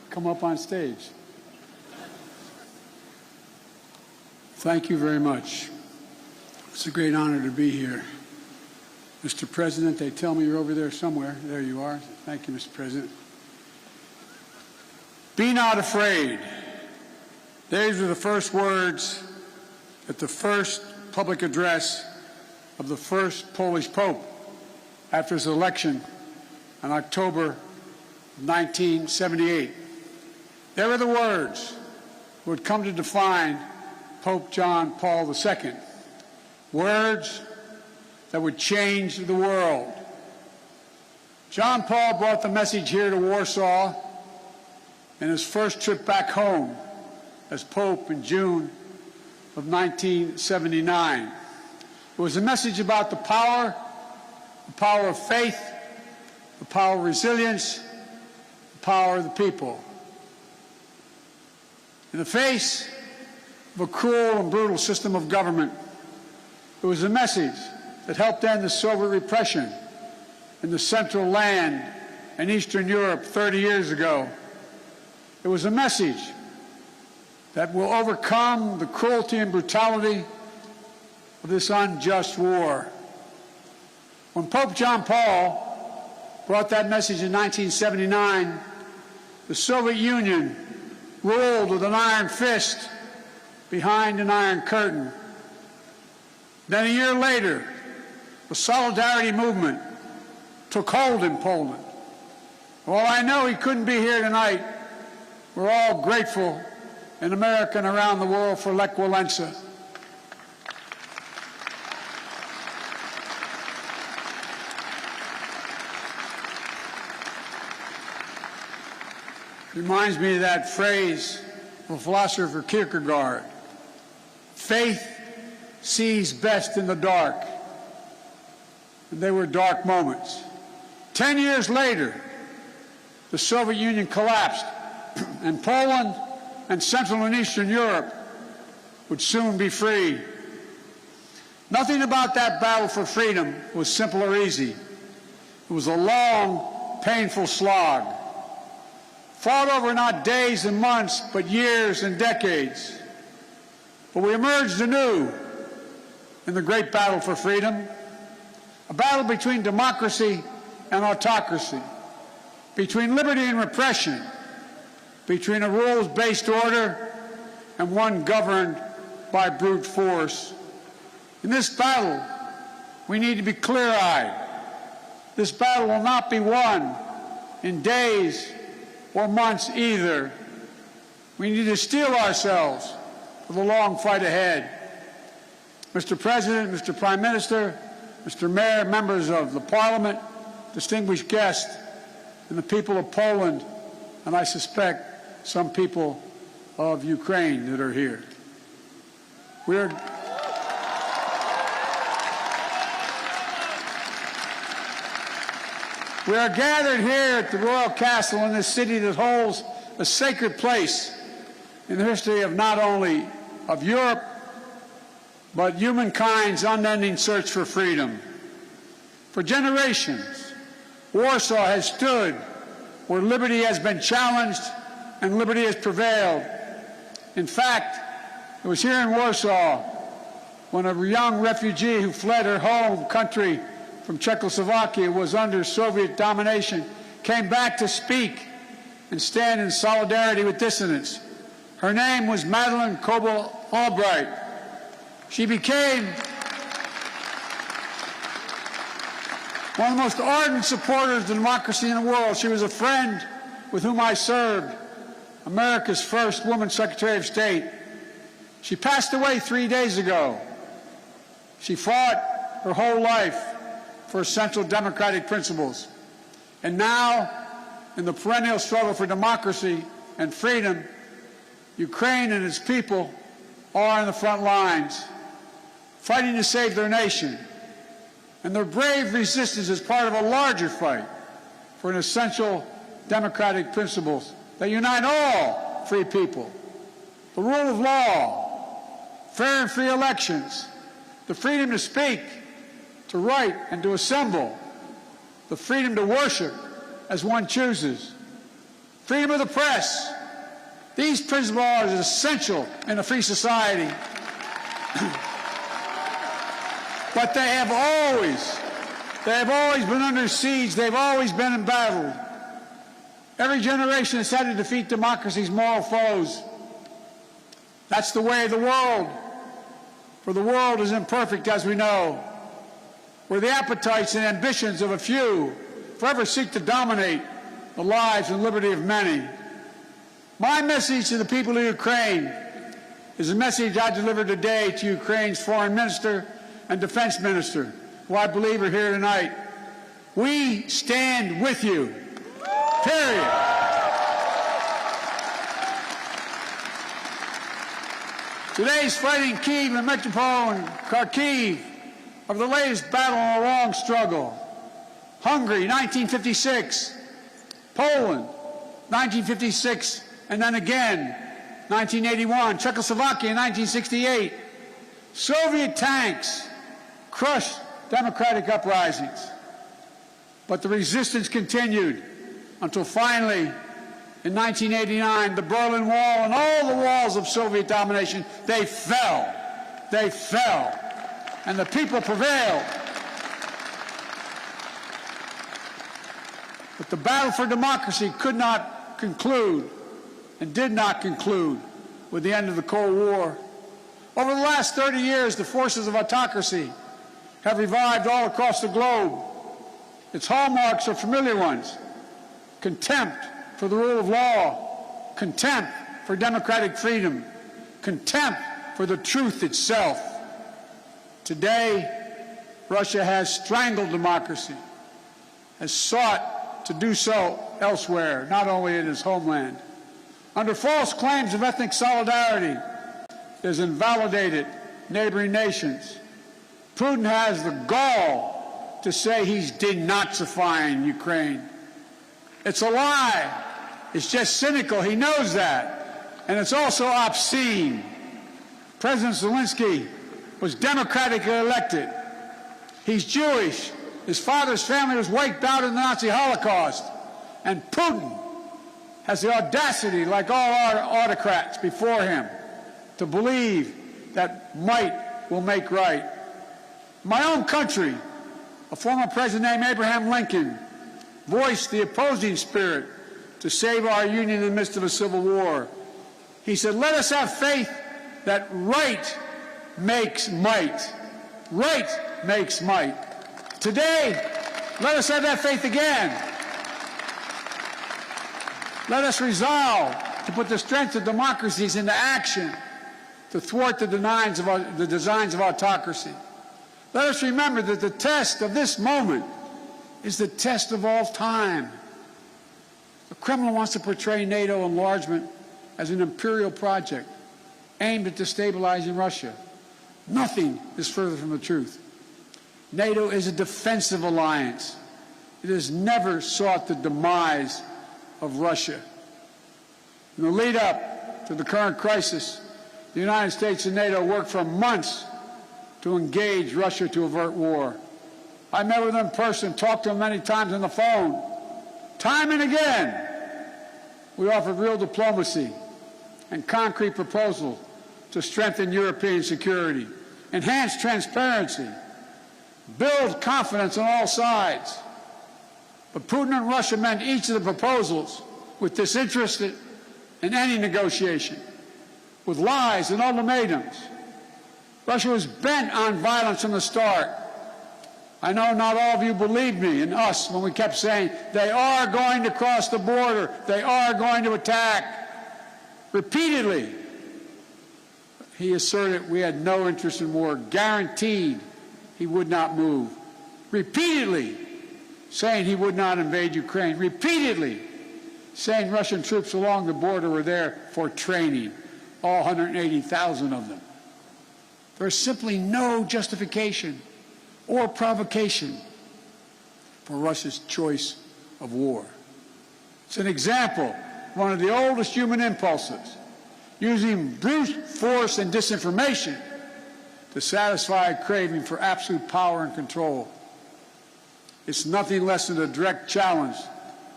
come up on stage. Thank you very much. It's a great honor to be here. Mr. President, they tell me you're over there somewhere. There you are. Thank you, Mr. President. Be not afraid. These were the first words at the first public address of the first Polish Pope after his election in October 1978. They were the words that would come to define Pope John Paul II. Words that would change the world. John Paul brought the message here to Warsaw in his first trip back home as Pope in June of 1979. It was a message about the power of faith, the power of resilience, the power of the people. In the face of a cruel and brutal system of government, it was a message that helped end the Soviet repression in the Central Land in Eastern Europe 30 years ago. It was a message that will overcome the cruelty and brutality of this unjust war. When Pope John Paul brought that message in 1979, the Soviet Union ruled with an iron fist behind an iron curtain. Then a year later, the Solidarity movement took hold in Poland. While I know he couldn't be here tonight, we're all grateful in America and around the world for Lech Walesa. Reminds me of that phrase of philosopher Kierkegaard: faith sees best in the dark. And they were dark moments. 10 years later, the Soviet Union collapsed, and Poland and Central and Eastern Europe would soon be free. Nothing about that battle for freedom was simple or easy. It was a long, painful slog, fought over not days and months, but years and decades. But we emerged anew in the great battle for freedom, a battle between democracy and autocracy, between liberty and repression, between a rules-based order and one governed by brute force. In this battle, we need to be clear-eyed. This battle will not be won in days or months either. We need to steel ourselves for the long fight ahead. Mr. President, Mr. Prime Minister, Mr. Mayor, members of the Parliament, distinguished guests, and the people of Poland, and I suspect some people of Ukraine that are here. We are gathered here at the Royal Castle in this city that holds a sacred place in the history of not only of Europe, but humankind's unending search for freedom. For generations, Warsaw has stood where liberty has been challenged and liberty has prevailed. In fact, it was here in Warsaw when a young refugee who fled her home country from Czechoslovakia, was under Soviet domination, came back to speak and stand in solidarity with dissidents. Her name was Madeleine Koebel-Albright. She became one of the most ardent supporters of democracy in the world. She was a friend with whom I served, America's first woman Secretary of State. She passed away 3 days ago. She fought her whole life for essential democratic principles. And now, in the perennial struggle for democracy and freedom, Ukraine and its people are in the front lines, fighting to save their nation. And their brave resistance is part of a larger fight for an essential democratic principles that unite all free people. The rule of law, fair and free elections, the freedom to speak, to write and to assemble, the freedom to worship as one chooses, freedom of the press. These principles are essential in a free society. But they have always been under siege. They've always been embattled. Every generation has had to defeat democracy's moral foes. That's the way of the world. For the world is imperfect, as we know, where the appetites and ambitions of a few forever seek to dominate the lives and liberty of many. My message to the people of Ukraine is a message I delivered today to Ukraine's foreign minister and defense minister, who I believe are here tonight. We stand with you, period. Today's fighting Kyiv and Melitopol and Kharkiv are the latest battle in a long struggle. Hungary, 1956. Poland, 1956, and then again, 1981. Czechoslovakia, 1968. Soviet tanks crushed democratic uprisings. But the resistance continued until finally, in 1989, the Berlin Wall and all the walls of Soviet domination, they fell. They fell. And the people prevailed. But the battle for democracy could not conclude and did not conclude with the end of the Cold War. Over the last 30 years, the forces of autocracy have revived all across the globe. Its hallmarks are familiar ones: contempt for the rule of law, contempt for democratic freedom, contempt for the truth itself. Today, Russia has strangled democracy, has sought to do so elsewhere, not only in its homeland. Under false claims of ethnic solidarity, it has invalidated neighboring nations. Putin has the gall to say he's denazifying Ukraine. It's a lie. It's just cynical. He knows that. And it's also obscene. President Zelensky was democratically elected. He's Jewish. His father's family was wiped out in the Nazi Holocaust. And Putin has the audacity, like all autocrats before him, to believe that might will make right. My own country, a former president named Abraham Lincoln, voiced the opposing spirit to save our union in the midst of a civil war. He said, "Let us have faith that right makes might." Right makes might. Today, let us have that faith again. Let us resolve to put the strength of democracies into action to thwart the designs of autocracy. Let us remember that the test of this moment is the test of all time. The Kremlin wants to portray NATO enlargement as an imperial project aimed at destabilizing Russia. Nothing is further from the truth. NATO is a defensive alliance. It has never sought the demise of Russia. In the lead up to the current crisis, the United States and NATO worked for months to engage Russia to avert war. I met with them in person, talked to them many times on the phone. Time and again, we offered real diplomacy and concrete proposals to strengthen European security, enhance transparency, build confidence on all sides. But Putin and Russia met each of the proposals with disinterest in any negotiation, with lies and ultimatums. Russia was bent on violence from the start. I know not all of you believed me and us when we kept saying, they are going to cross the border, they are going to attack. Repeatedly, he asserted we had no interest in war, guaranteed he would not move. Repeatedly saying he would not invade Ukraine. Repeatedly saying Russian troops along the border were there for training, all 180,000 of them. There is simply no justification or provocation for Russia's choice of war. It's an example of one of the oldest human impulses, using brute force and disinformation to satisfy a craving for absolute power and control. It's nothing less than a direct challenge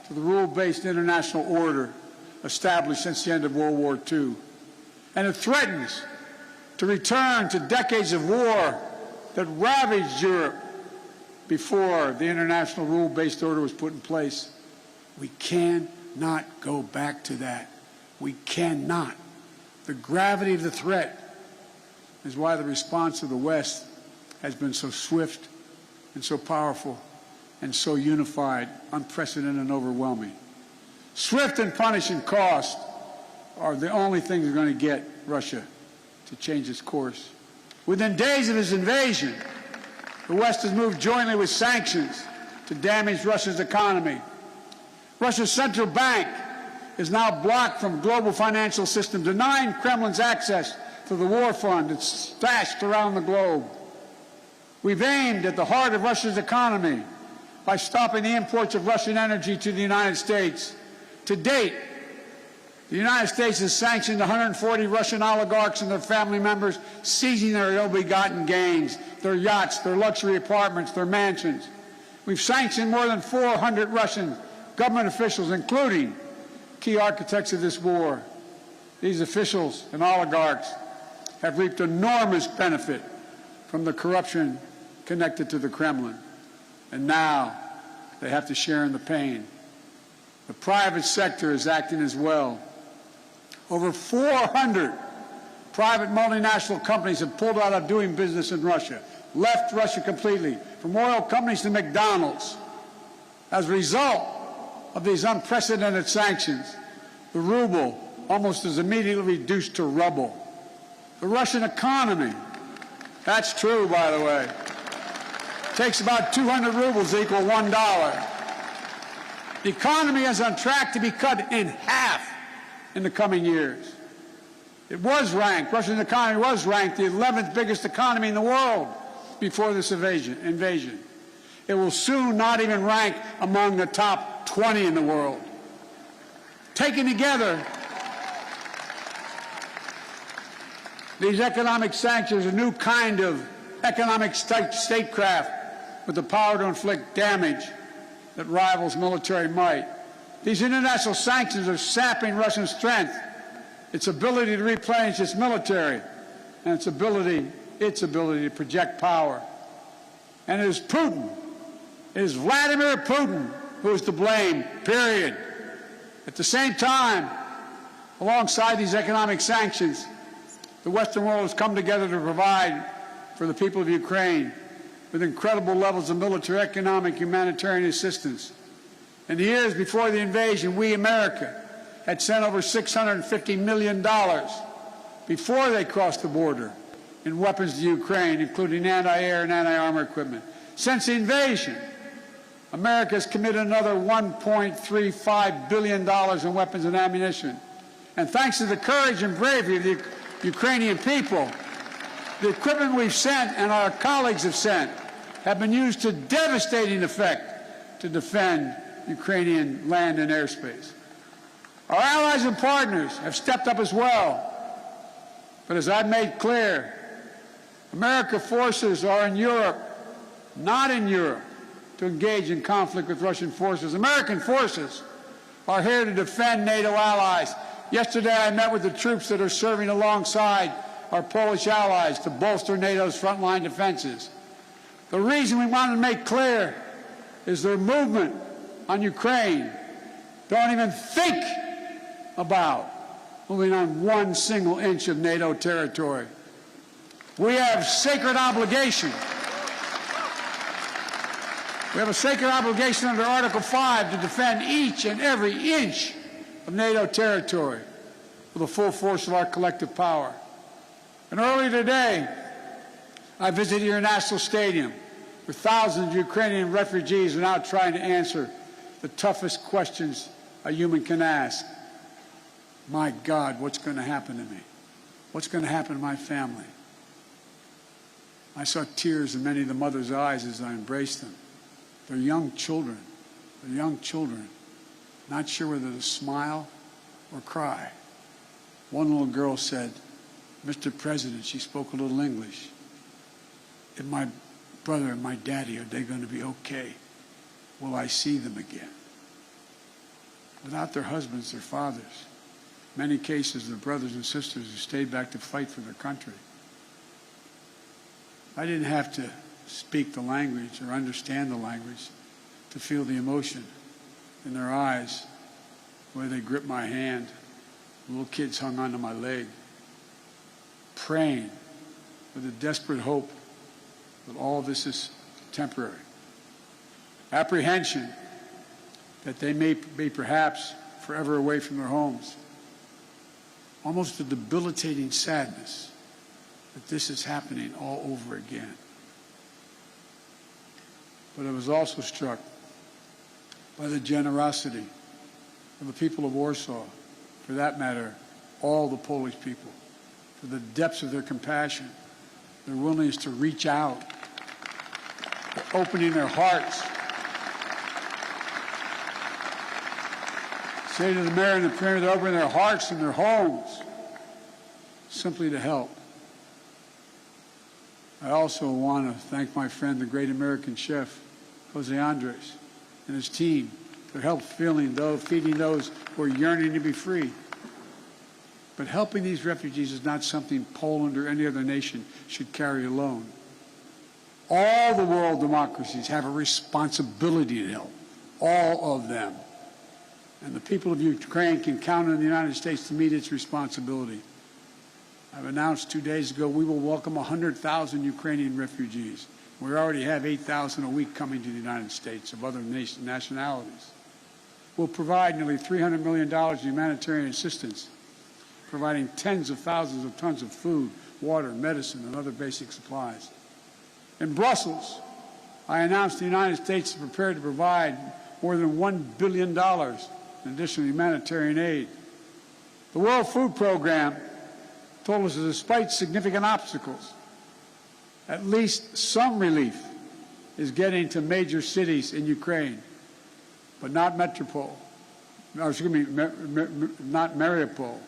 to the rule-based international order established since the end of World War II. And it threatens to return to decades of war that ravaged Europe before the international rule-based order was put in place. We cannot go back to that. We cannot. The gravity of the threat is why the response of the West has been so swift and so powerful and so unified, unprecedented and overwhelming. Swift and punishing cost are the only things that are going to get Russia to change its course. Within days of its invasion, the West has moved jointly with sanctions to damage Russia's economy. Russia's central bank is now blocked from the global financial system, denying Kremlin's access to the war fund that's stashed around the globe. We've aimed at the heart of Russia's economy by stopping the imports of Russian energy to the United States. To date, the United States has sanctioned 140 Russian oligarchs and their family members, seizing their ill-begotten gains, their yachts, their luxury apartments, their mansions. We've sanctioned more than 400 Russian government officials, including key architects of this war. These officials and oligarchs have reaped enormous benefit from the corruption connected to the Kremlin. And now they have to share in the pain. The private sector is acting as well. Over 400 private multinational companies have pulled out of doing business in Russia, left Russia completely, from oil companies to McDonald's. As a result of these unprecedented sanctions, the ruble almost is immediately reduced to rubble. The Russian economy, that's true, by the way, takes about 200 rubles to equal $1. The economy is on track to be cut in half in the coming years. It was ranked, Russia's economy was ranked the 11th biggest economy in the world before this invasion. It will soon not even rank among the top 20 in the world. Taken together, these economic sanctions are a new kind of economic statecraft with the power to inflict damage that rivals military might. These international sanctions are sapping Russian strength, its ability to replenish its military, and its ability to project power. And it is Putin, it is Vladimir Putin who is to blame, period. At the same time, alongside these economic sanctions, the Western world has come together to provide for the people of Ukraine with incredible levels of military, economic, humanitarian assistance. In the years before the invasion, we, America, had sent over $650 million before they crossed the border in weapons to Ukraine, including anti-air and anti-armor equipment. Since the invasion, America has committed another $1.35 billion in weapons and ammunition. And thanks to the courage and bravery of the Ukrainian people, the equipment we've sent and our colleagues have sent have been used to devastating effect to defend Ukrainian land and airspace. Our allies and partners have stepped up as well. But as I've made clear, American forces are in Europe, not in Europe, to engage in conflict with Russian forces. American forces are here to defend NATO allies. Yesterday I met with the troops that are serving alongside our Polish allies to bolster NATO's frontline defenses. The reason we want to make clear is their movement on Ukraine don't even think about moving on one single inch of NATO territory. We have sacred obligation. We have a sacred obligation under Article 5 to defend each and every inch of NATO territory with the full force of our collective power. And earlier today, I visited your national stadium where thousands of Ukrainian refugees are now trying to answer the toughest questions a human can ask. My God, what's going to happen to me? What's going to happen to my family? I saw tears in many of the mothers' eyes as I embraced them. They're young children. They're young children, not sure whether to smile or cry. One little girl said, "Mr. President," she spoke a little English, "if my brother and my daddy, are they going to be okay? Will I see them again?" Without their husbands, their fathers, many cases, the brothers and sisters who stayed back to fight for their country. I didn't have to speak the language or understand the language to feel the emotion in their eyes, where they gripped my hand. Little kids hung onto my leg, praying with a desperate hope that all this is temporary. Apprehension that they may be perhaps forever away from their homes. Almost a debilitating sadness that this is happening all over again. But I was also struck by the generosity of the people of Warsaw, for that matter, all the Polish people, for the depths of their compassion, their willingness to reach out, for opening their hearts. Say to the mayor and the premier, they're opening their hearts and their homes simply to help. I also want to thank my friend, the great American chef, Jose Andres, and his team for help feeding those who are yearning to be free. But helping these refugees is not something Poland or any other nation should carry alone. All the world democracies have a responsibility to help, all of them. And the people of Ukraine can count on the United States to meet its responsibility. I've announced 2 days ago we will welcome 100,000 Ukrainian refugees. We already have 8,000 a week coming to the United States of other nationalities. We'll provide nearly $300 million in humanitarian assistance, providing tens of thousands of tons of food, water, medicine, and other basic supplies. In Brussels, I announced the United States is prepared to provide more than $1 billion in additional humanitarian aid. The World Food Program told us that despite significant obstacles, at least some relief is getting to major cities in Ukraine, but not not Mariupol,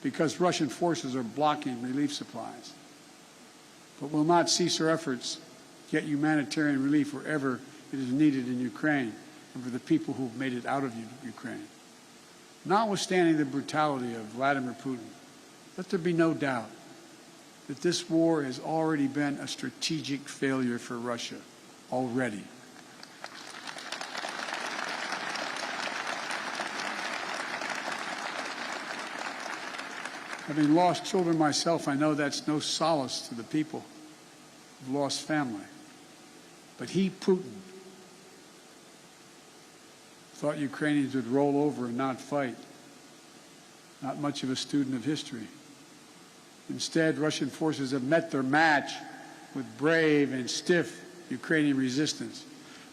because Russian forces are blocking relief supplies. But we'll not cease our efforts to get humanitarian relief wherever it is needed in Ukraine and for the people who have made it out of Ukraine. Notwithstanding the brutality of Vladimir Putin, let there be no doubt that this war has already been a strategic failure for Russia, already. Having lost children myself, I know that's no solace to the people who've lost family. But he, Putin, thought Ukrainians would roll over and not fight. Not much of a student of history. Instead, Russian forces have met their match with brave and stiff Ukrainian resistance.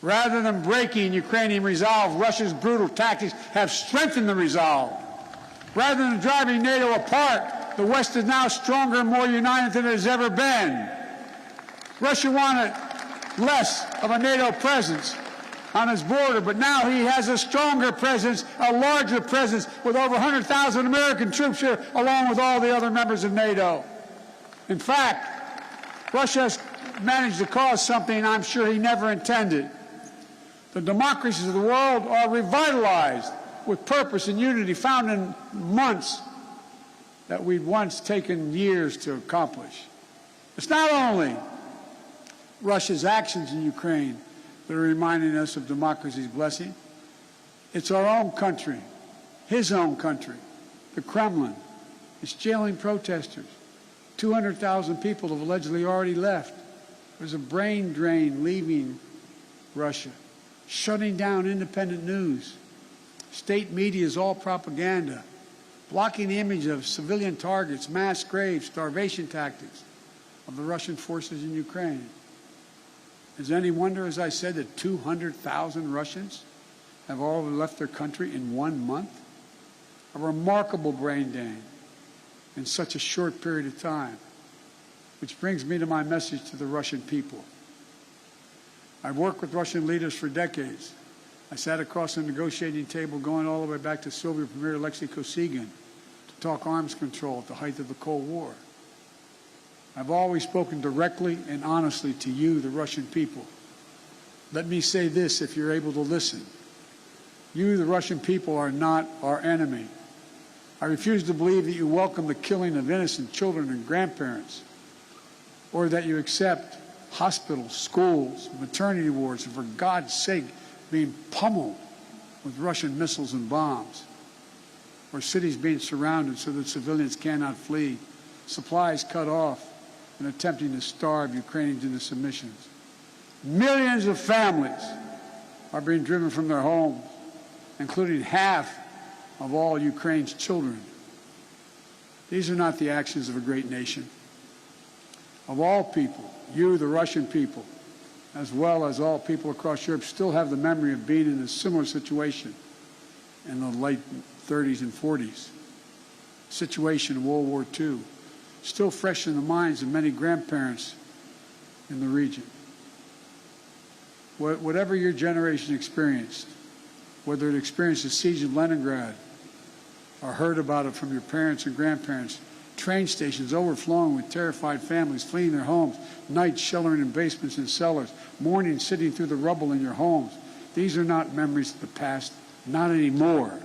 Rather than breaking Ukrainian resolve, Russia's brutal tactics have strengthened the resolve. Rather than driving NATO apart, the West is now stronger and more united than it has ever been. Russia wanted less of a NATO presence on his border, but now he has a stronger presence, a larger presence, with over 100,000 American troops here, along with all the other members of NATO. In fact, Russia has managed to cause something I'm sure he never intended. The democracies of the world are revitalized with purpose and unity found in months that we'd once taken years to accomplish. It's not only Russia's actions in Ukraine that are reminding us of democracy's blessing. It's our own country, his own country, the Kremlin. It's jailing protesters. 200,000 people have allegedly already left. There's a brain drain leaving Russia, shutting down independent news. State media is all propaganda, blocking the image of civilian targets, mass graves, starvation tactics of the Russian forces in Ukraine. Is it any wonder, as I said, that 200,000 Russians have already left their country in 1 month? A remarkable brain drain in such a short period of time. Which brings me to my message to the Russian people. I've worked with Russian leaders for decades. I sat across a negotiating table going all the way back to Soviet Premier Alexei Kosygin to talk arms control at the height of the Cold War. I've always spoken directly and honestly to you, the Russian people. Let me say this, if you're able to listen. You, the Russian people, are not our enemy. I refuse to believe that you welcome the killing of innocent children and grandparents, or that you accept hospitals, schools, maternity wards, and for God's sake, being pummeled with Russian missiles and bombs, or cities being surrounded so that civilians cannot flee, supplies cut off, and attempting to starve Ukrainians into submission. Millions of families are being driven from their homes, including half of all Ukraine's children. These are not the actions of a great nation. Of all people, you, the Russian people, as well as all people across Europe, still have the memory of being in a similar situation in the late 30s and 40s. Situation in World War II, still fresh in the minds of many grandparents in the region. Whatever your generation experienced, whether it experienced the siege of Leningrad or heard about it from your parents and grandparents, train stations overflowing with terrified families fleeing their homes, nights sheltering in basements and cellars, mornings sitting through the rubble in your homes. These are not memories of the past, not anymore,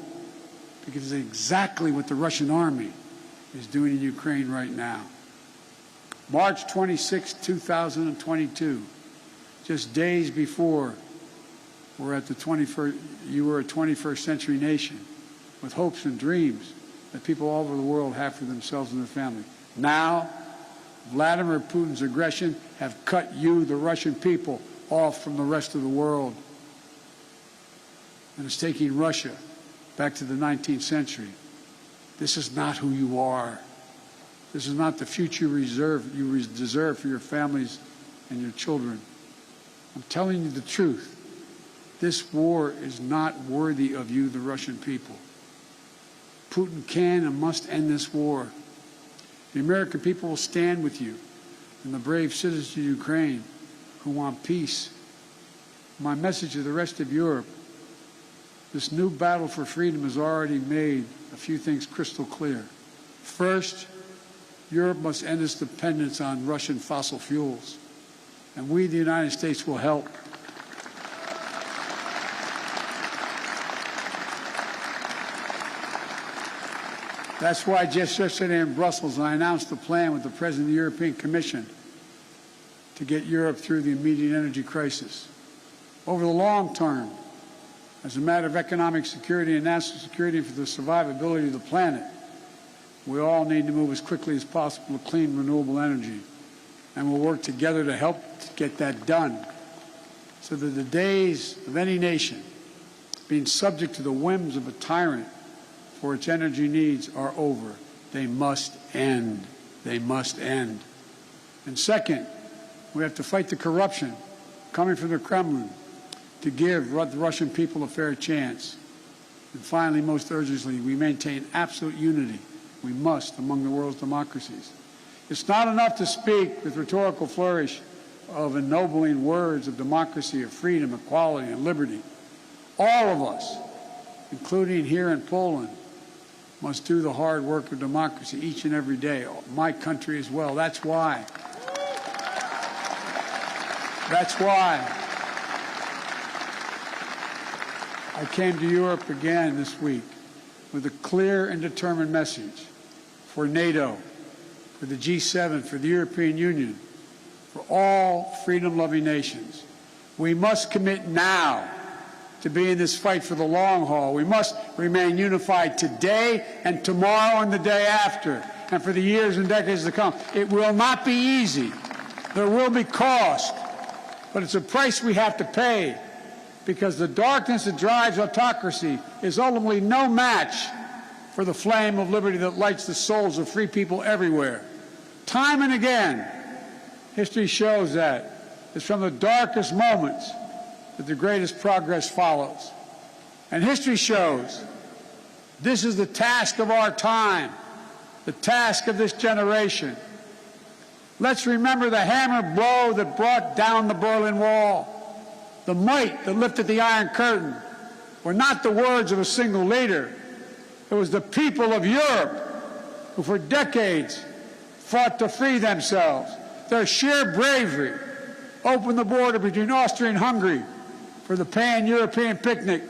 because it's exactly what the Russian army is doing in Ukraine right now. March 26, 2022, just days before you were a 21st century nation with hopes and dreams that people all over the world have for themselves and their family. Now, Vladimir Putin's aggression have cut you, the Russian people, off from the rest of the world. And it's taking Russia back to the 19th century. This is not who you are. This is not the future you deserve for your families and your children. I'm telling you the truth. This war is not worthy of you, the Russian people. Putin can and must end this war. The American people will stand with you and the brave citizens of Ukraine who want peace. My message to the rest of Europe: this new battle for freedom has already made a few things crystal clear. First, Europe must end its dependence on Russian fossil fuels, and we, the United States, will help. That's why just yesterday in Brussels, I announced a plan with the President of the European Commission to get Europe through the immediate energy crisis. Over the long term, as a matter of economic security and national security for the survivability of the planet, we all need to move as quickly as possible to clean, renewable energy. And we'll work together to help get that done so that the days of any nation being subject to the whims of a tyrant for its energy needs are over. They must end. They must end. And second, we have to fight the corruption coming from the Kremlin to give the Russian people a fair chance. And finally, most urgently, we maintain absolute unity. We must among the world's democracies. It's not enough to speak with rhetorical flourish of ennobling words of democracy, of freedom, equality, and liberty. All of us, including here in Poland, must do the hard work of democracy each and every day. My country as well. That's why I came to Europe again this week with a clear and determined message for NATO, for the G7, for the European Union, for all freedom-loving nations. We must commit now to be in this fight for the long haul. We must remain unified today and tomorrow and the day after, and for the years and decades to come. It will not be easy. There will be cost, but it's a price we have to pay, because the darkness that drives autocracy is ultimately no match for the flame of liberty that lights the souls of free people everywhere. Time and again, history shows that it's from the darkest moments that the greatest progress follows. And history shows this is the task of our time, the task of this generation. Let's remember the hammer blow that brought down the Berlin Wall. The might that lifted the Iron Curtain were not the words of a single leader. It was the people of Europe who for decades fought to free themselves. Their sheer bravery opened the border between Austria and Hungary for the Pan-European picnic.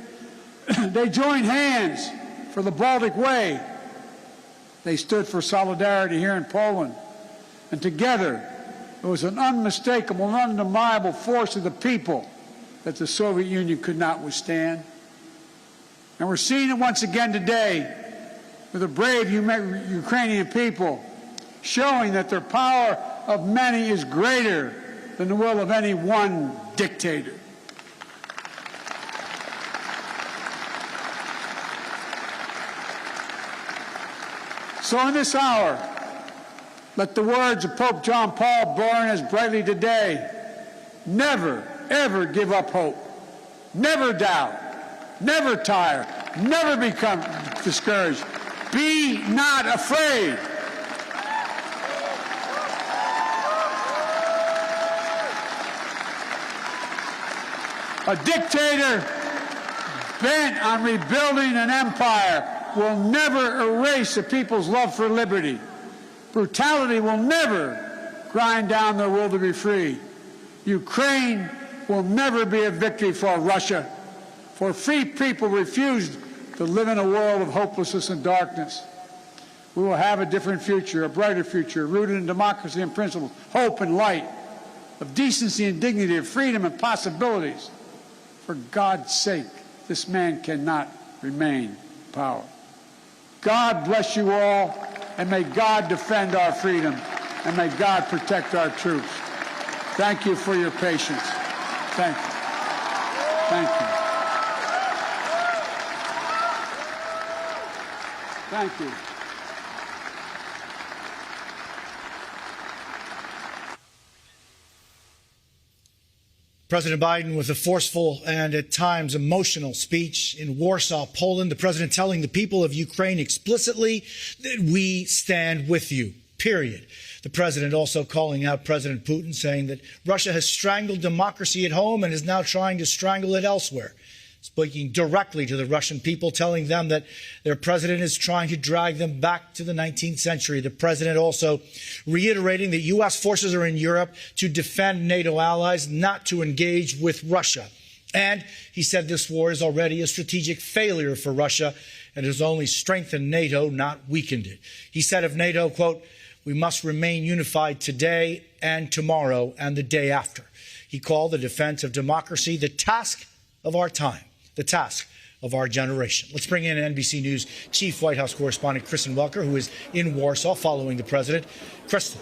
They joined hands for the Baltic Way They stood for solidarity here in Poland. And together, it was an unmistakable and undeniable force of the people that the Soviet Union could not withstand. And we're seeing it once again today with the brave Ukrainian people showing that their power of many is greater than the will of any one dictator. So in this hour, let the words of Pope John Paul burn as brightly today. Never, ever give up hope. Never doubt. Never tire. Never become discouraged. Be not afraid. A dictator bent on rebuilding an empire will never erase a people's love for liberty. Brutality will never grind down their will to be free. Ukraine will never be a victory for Russia, for free people refuse to live in a world of hopelessness and darkness. We will have a different future, a brighter future, rooted in democracy and principles, hope and light, of decency and dignity, of freedom and possibilities. For God's sake, this man cannot remain in power. God bless you all, and may God defend our freedom, and may God protect our troops. Thank you for your patience. Thank you. Thank you. Thank you. President Biden with a forceful and at times emotional speech in Warsaw, Poland. The president telling the people of Ukraine explicitly that we stand with you, period. The president also calling out President Putin, saying that Russia has strangled democracy at home and is now trying to strangle it elsewhere. Speaking directly to the Russian people, telling them that their president is trying to drag them back to the 19th century. The president also reiterating that U.S. forces are in Europe to defend NATO allies, not to engage with Russia. And he said this war is already a strategic failure for Russia and has only strengthened NATO, not weakened it. He said of NATO, quote, "We must remain unified today and tomorrow and the day after." He called the defense of democracy the task of our time, the task of our generation. Let's bring in NBC News Chief White House correspondent Kristen Welker, who is in Warsaw following the president. Kristen.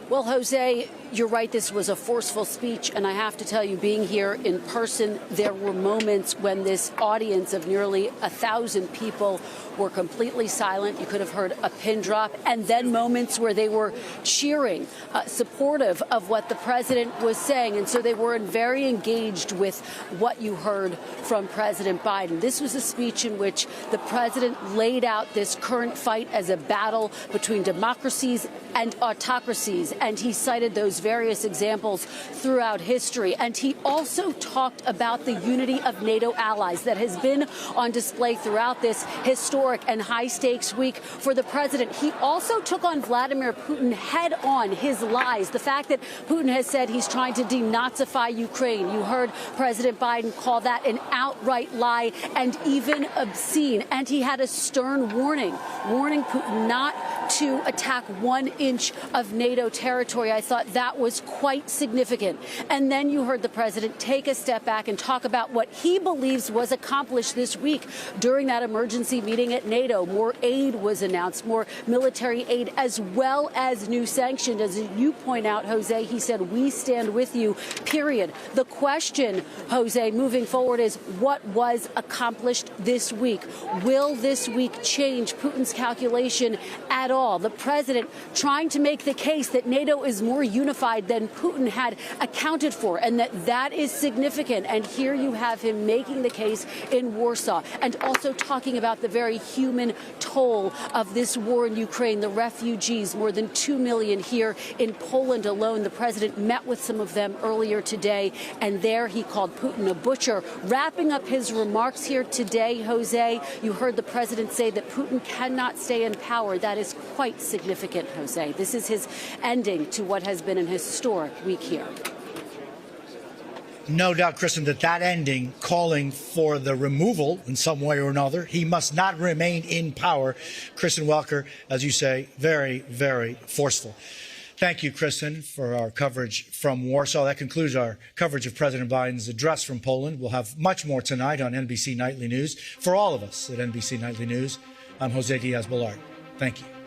Well, Jose, you're right. This was a forceful speech. And I have to tell you, being here in person, there were moments when this audience of nearly 1,000 people were completely silent. You could have heard a pin drop. And then moments where they were cheering, supportive of what the president was saying. And so they were very engaged with what you heard from President Biden. This was a speech in which the president laid out this current fight as a battle between democracies and autocracies. And he cited those various examples throughout history. And he also talked about the unity of NATO allies that has been on display throughout this historic and high-stakes week for the president. He also took on Vladimir Putin head-on, his lies, the fact that Putin has said he's trying to denazify Ukraine. You heard President Biden call that an outright lie and even obscene. And he had a stern warning Putin not to attack 1 inch of NATO territory. I thought that was quite significant. And then you heard the president take a step back and talk about what he believes was accomplished this week during that emergency meeting at NATO. More aid was announced, more military aid, as well as new sanctions. As you point out, Jose, he said, we stand with you, period. The question, Jose, moving forward is what was accomplished this week? Will this week change Putin's calculation at all? The president trying to make the case that NATO is more unified than Putin had accounted for, and that is significant. And here you have him making the case in Warsaw and also talking about the very human toll of this war in Ukraine, the refugees, more than 2 million here in Poland alone. The president met with some of them earlier today, and there he called Putin a butcher. Wrapping up his remarks here today, Jose, you heard the president say that Putin cannot stay in power. That is quite significant, Jose. This is his ending to what has been an historic week here. No doubt, Kristen, that ending, calling for the removal in some way or another, he must not remain in power. Kristen Welker, as you say, very, very forceful. Thank you, Kristen, for our coverage from Warsaw. That concludes our coverage of President Biden's address from Poland. We'll have much more tonight on NBC Nightly News. For all of us at NBC Nightly News, I'm Jose Diaz-Balart. Thank you.